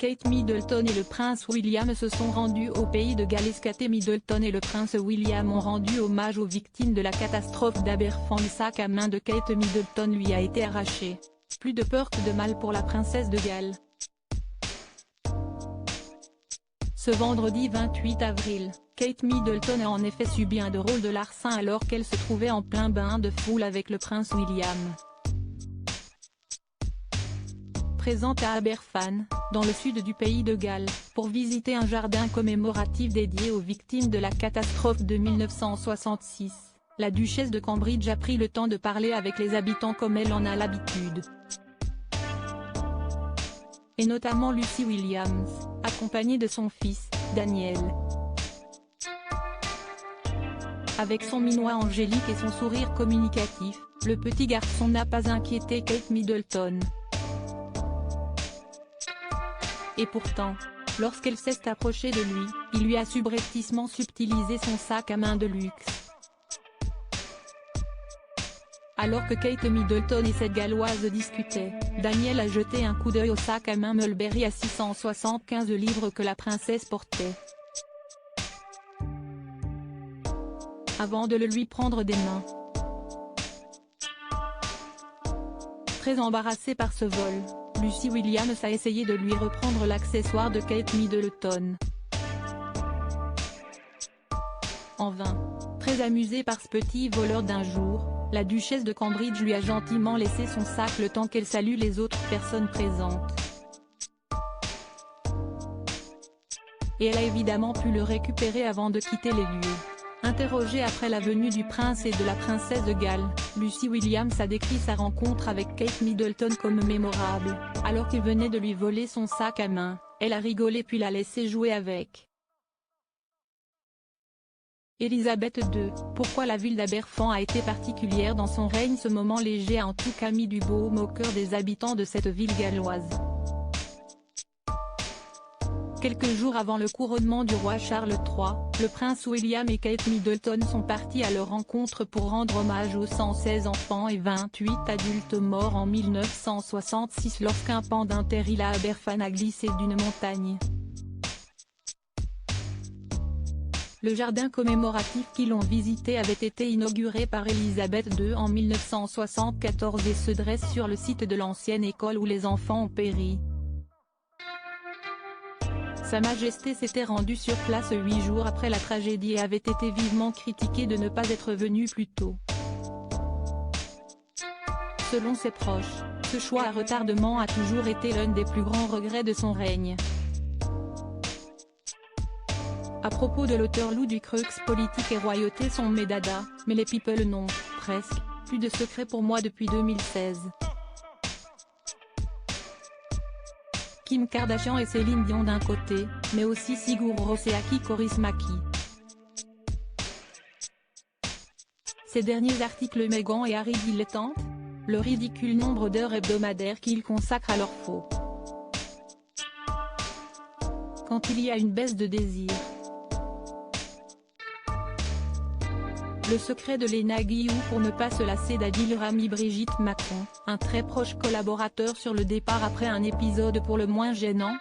Kate Middleton et le prince William se sont rendus au pays de Galles. Kate Middleton et le prince William ont rendu hommage aux victimes de la catastrophe d'Aberfan. Le sac à main de Kate Middleton lui a été arraché. Plus de peur que de mal pour la princesse de Galles. Ce vendredi 28 avril, Kate Middleton a en effet subi un drôle de larcin alors qu'elle se trouvait en plein bain de foule avec le prince William. Présente à Aberfan, dans le sud du pays de Galles, pour visiter un jardin commémoratif dédié aux victimes de la catastrophe de 1966, la duchesse de Cambridge a pris le temps de parler avec les habitants comme elle en a l'habitude. Et notamment Lucy Williams, accompagnée de son fils, Daniel. Avec son minois angélique et son sourire communicatif, le petit garçon n'a pas inquiété Kate Middleton. Et pourtant, lorsqu'elle s'est approchée de lui, il lui a subrepticement subtilisé son sac à main de luxe. Alors que Kate Middleton et cette Galloise discutaient, Daniel a jeté un coup d'œil au sac à main Mulberry à 675 livres que la princesse portait. Avant de le lui prendre des mains. Très embarrassée par ce vol, Lucy Williams a essayé de lui reprendre l'accessoire de Kate Middleton. En vain. Très amusée par ce petit voleur d'un jour, la duchesse de Cambridge lui a gentiment laissé son sac le temps qu'elle salue les autres personnes présentes. Et elle a évidemment pu le récupérer avant de quitter les lieux. Interrogée après la venue du prince et de la princesse de Galles, Lucy Williams a décrit sa rencontre avec Kate Middleton comme mémorable. Alors qu'il venait de lui voler son sac à main, elle a rigolé puis l'a laissé jouer avec. Élisabeth II, pourquoi la ville d'Aberfan a été particulière dans son règne? Ce moment léger a en tout cas mis du baume au cœur des habitants de cette ville galloise. Quelques jours avant le couronnement du roi Charles III, le prince William et Kate Middleton sont partis à leur rencontre pour rendre hommage aux 116 enfants et 28 adultes morts en 1966 lorsqu'un pan d'un terril à Aberfan a glissé d'une montagne. Le jardin commémoratif qu'ils ont visité avait été inauguré par Élisabeth II en 1974 et se dresse sur le site de l'ancienne école où les enfants ont péri. Sa Majesté s'était rendue sur place 8 jours après la tragédie et avait été vivement critiquée de ne pas être venue plus tôt. Selon ses proches, ce choix à retardement a toujours été l'un des plus grands regrets de son règne. À propos de l'auteur Lou Ducreux, politique et royauté sont mes dadas, mais les people n'ont, presque, plus de secret pour moi depuis 2016. Kim Kardashian et Céline Dion d'un côté, mais aussi Sigur Rós et Aki Kaurismäki. Ces derniers articles Meghan et Harry dilettantes, le ridicule nombre d'heures hebdomadaires qu'ils consacrent à leur faux. Quand il y a une baisse de désir. Le secret de Léna Guillou pour ne pas se lasser d'Adil Rami. Brigitte Macron, un très proche collaborateur sur le départ après un épisode pour le moins gênant,